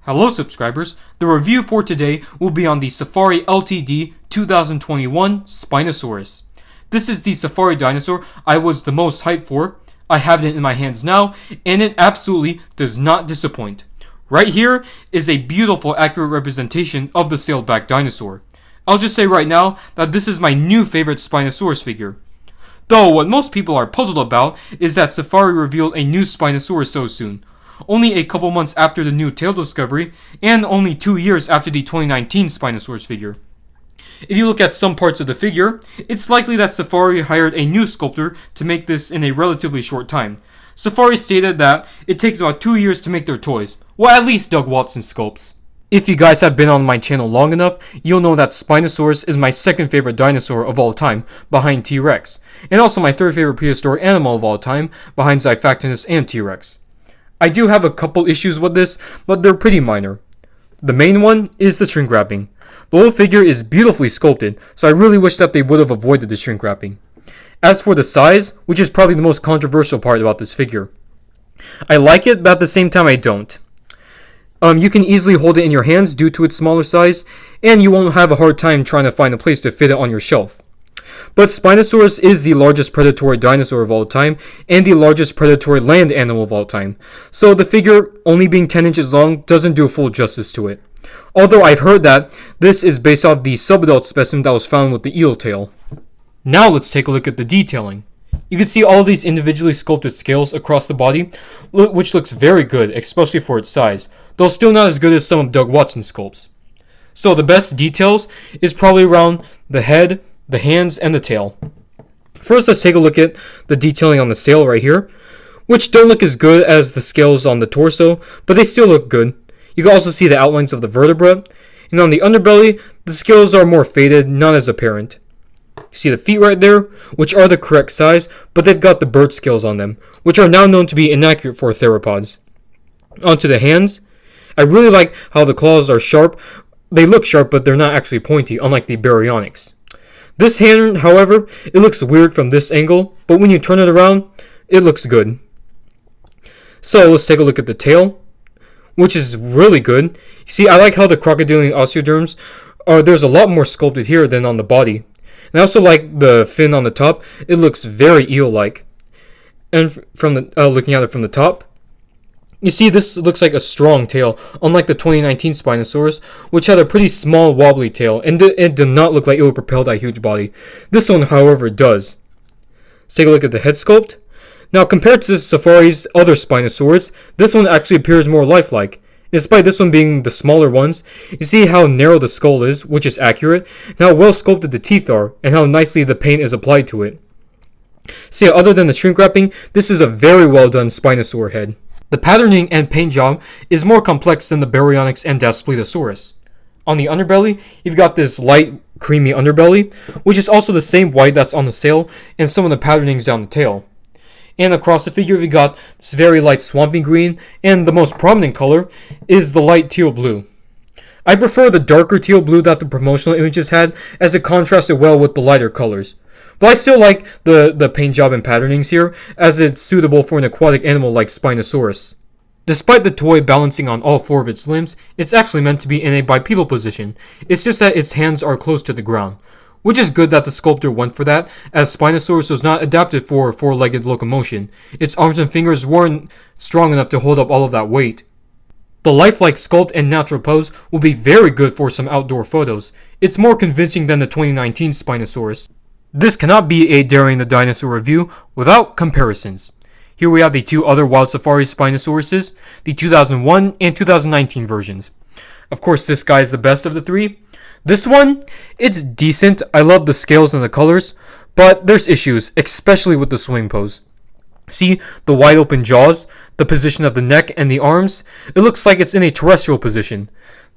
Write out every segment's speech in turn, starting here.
Hello subscribers, the review for today will be on the Safari Ltd 2021 Spinosaurus. This is the Safari dinosaur I was the most hyped for. I have it in my hands now, and it absolutely does not disappoint. Right here is a beautiful accurate representation of the sailed back dinosaur. I'll just say right now that this is my new favorite Spinosaurus figure. Though what most people are puzzled about is that Safari revealed a new Spinosaurus so soon. Only a couple months after the new tail discovery, and only 2 years after the 2019 Spinosaurus figure. If you look at some parts of the figure, it's likely that Safari hired a new sculptor to make this in a relatively short time. Safari stated that it takes about 2 years to make their toys. Well, at least Doug Watson sculpts. If you guys have been on my channel long enough, you'll know that Spinosaurus is my second favorite dinosaur of all time, behind T-Rex, and also my third favorite prehistoric animal of all time, behind Xiphactinus and T-Rex. I do have a couple issues with this, but they're pretty minor. The main one is the shrink wrapping. The whole figure is beautifully sculpted, so I really wish that they would have avoided the shrink wrapping. As for the size, which is probably the most controversial part about this figure, I like it, but at the same time I don't. You can easily hold it in your hands due to its smaller size, and you won't have a hard time trying to find a place to fit it on your shelf. But Spinosaurus is the largest predatory dinosaur of all time, and the largest predatory land animal of all time, so the figure only being 10 inches long doesn't do full justice to it. Although I've heard that this is based off the subadult specimen that was found with the eel tail. Now let's take a look at the detailing. You can see all these individually sculpted scales across the body, which looks very good, especially for its size, though still not as good as some of Doug Watson's sculpts. So the best details is probably around the head, the hands, and the tail. First, let's take a look at the detailing on the sail right here, which don't look as good as the scales on the torso, but they still look good. You can also see the outlines of the vertebra, and on the underbelly, the scales are more faded, not as apparent. You see the feet right there, which are the correct size, but they've got the bird scales on them, which are now known to be inaccurate for theropods. Onto the hands, I really like how the claws are sharp. They look sharp, but they're not actually pointy, unlike the baryonyx. This hand, however, it looks weird from this angle, but when you turn it around, it looks good. So let's take a look at the tail, which is really good. You see, I like how the crocodilian osteoderms there's a lot more sculpted here than on the body. And I also like the fin on the top. It looks very eel-like. And from the looking at it from the top, you see this looks like a strong tail, unlike the 2019 Spinosaurus, which had a pretty small wobbly tail, and it did not look like it was propelled by a huge body. This one, however, does. Let's take a look at the head sculpt. Now, compared to Safari's other Spinosaurs, this one actually appears more lifelike. Despite this one being the smaller ones, you see how narrow the skull is, which is accurate, and how well sculpted the teeth are, and how nicely the paint is applied to it. So yeah, other than the shrink wrapping, this is a very well done Spinosaur head. The patterning and paint job is more complex than the baryonyx and Daspletosaurus. On the underbelly, you've got this light, creamy underbelly, which is also the same white that's on the sail and some of the patternings down the tail. And across the figure, we got this very light swampy green, and the most prominent color is the light teal blue. I prefer the darker teal blue that the promotional images had, as it contrasted well with the lighter colors. But I still like the paint job and patternings here, as it's suitable for an aquatic animal like Spinosaurus. Despite the toy balancing on all 4 of its limbs, it's actually meant to be in a bipedal position. It's just that its hands are close to the ground. Which is good that the sculptor went for that, as Spinosaurus was not adapted for 4-legged locomotion. Its arms and fingers weren't strong enough to hold up all of that weight. The lifelike sculpt and natural pose will be very good for some outdoor photos. It's more convincing than the 2019 Spinosaurus. This cannot be a Daring the Dinosaur review without comparisons. Here we have the 2 other Wild Safari Spinosauruses, the 2001 and 2019 versions. Of course, this guy is the best of the 3. This one, it's decent. I love the scales and the colors, but there's issues, especially with the swimming pose. See the wide open jaws, the position of the neck and the arms? It looks like it's in a terrestrial position.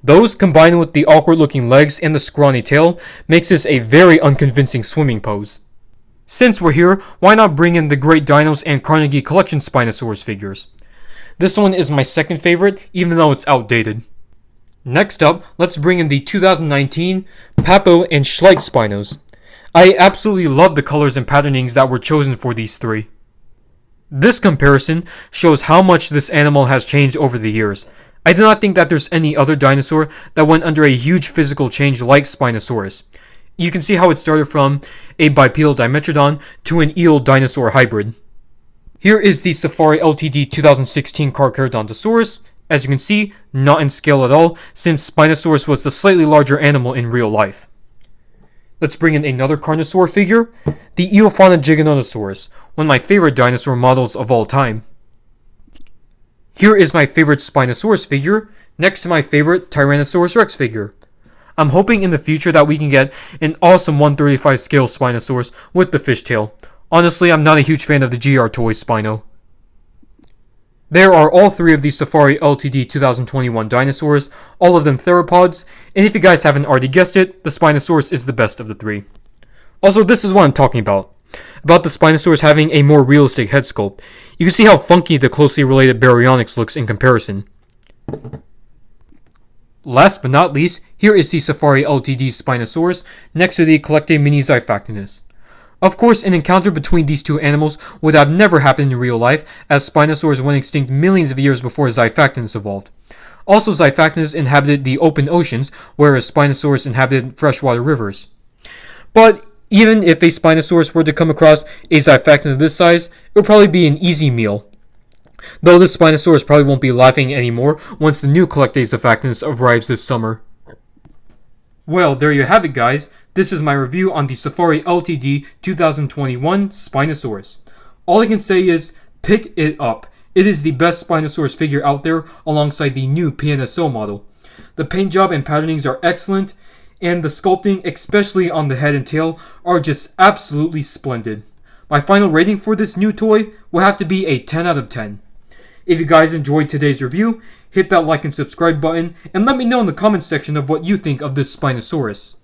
Those, combined with the awkward looking legs and the scrawny tail, makes this a very unconvincing swimming pose. Since we're here, why not bring in the Great Dinos and Carnegie Collection Spinosaurus figures? This one is my second favorite, even though it's outdated. Next up, let's bring in the 2019 Papo and Schleich Spinos. I absolutely love the colors and patternings that were chosen for these 3. This comparison shows how much this animal has changed over the years. I do not think that there's any other dinosaur that went under a huge physical change like Spinosaurus. You can see how it started from a bipedal dimetrodon to an eel dinosaur hybrid. Here is the Safari Ltd 2016 Carcharodontosaurus. As you can see, not in scale at all, since Spinosaurus was the slightly larger animal in real life. Let's bring in another Carnosaur figure, the Eofauna Giganotosaurus, one of my favorite dinosaur models of all time. Here is my favorite Spinosaurus figure, next to my favorite Tyrannosaurus Rex figure. I'm hoping in the future that we can get an awesome 1/35 scale Spinosaurus with the fishtail. Honestly, I'm not a huge fan of the GR Toys Spino. There are all three of these Safari Ltd 2021 dinosaurs, all of them theropods, and if you guys haven't already guessed it, the Spinosaurus is the best of the three. Also, this is what I'm talking about the Spinosaurus having a more realistic head sculpt. You can see how funky the closely related Baryonyx looks in comparison. Last but not least, here is the Safari Ltd Spinosaurus next to the Collectae Mini Xiphactinus. Of course, an encounter between these two animals would have never happened in real life, as Spinosaurus went extinct millions of years before Xiphactinus evolved. Also, Xiphactinus inhabited the open oceans, whereas Spinosaurus inhabited freshwater rivers. But even if a Spinosaurus were to come across a Xiphactinus of this size, it would probably be an easy meal. Though this Spinosaurus probably won't be laughing anymore once the new Collectae Xiphactinus arrives this summer. Well, there you have it, guys. This is my review on the Safari Ltd 2021 Spinosaurus. All I can say is, pick it up. It is the best Spinosaurus figure out there alongside the new PNSO model. The paint job and patternings are excellent, and the sculpting, especially on the head and tail, are just absolutely splendid. My final rating for this new toy will have to be a 10 out of 10. If you guys enjoyed today's review, hit that like and subscribe button, and let me know in the comments section of what you think of this Spinosaurus.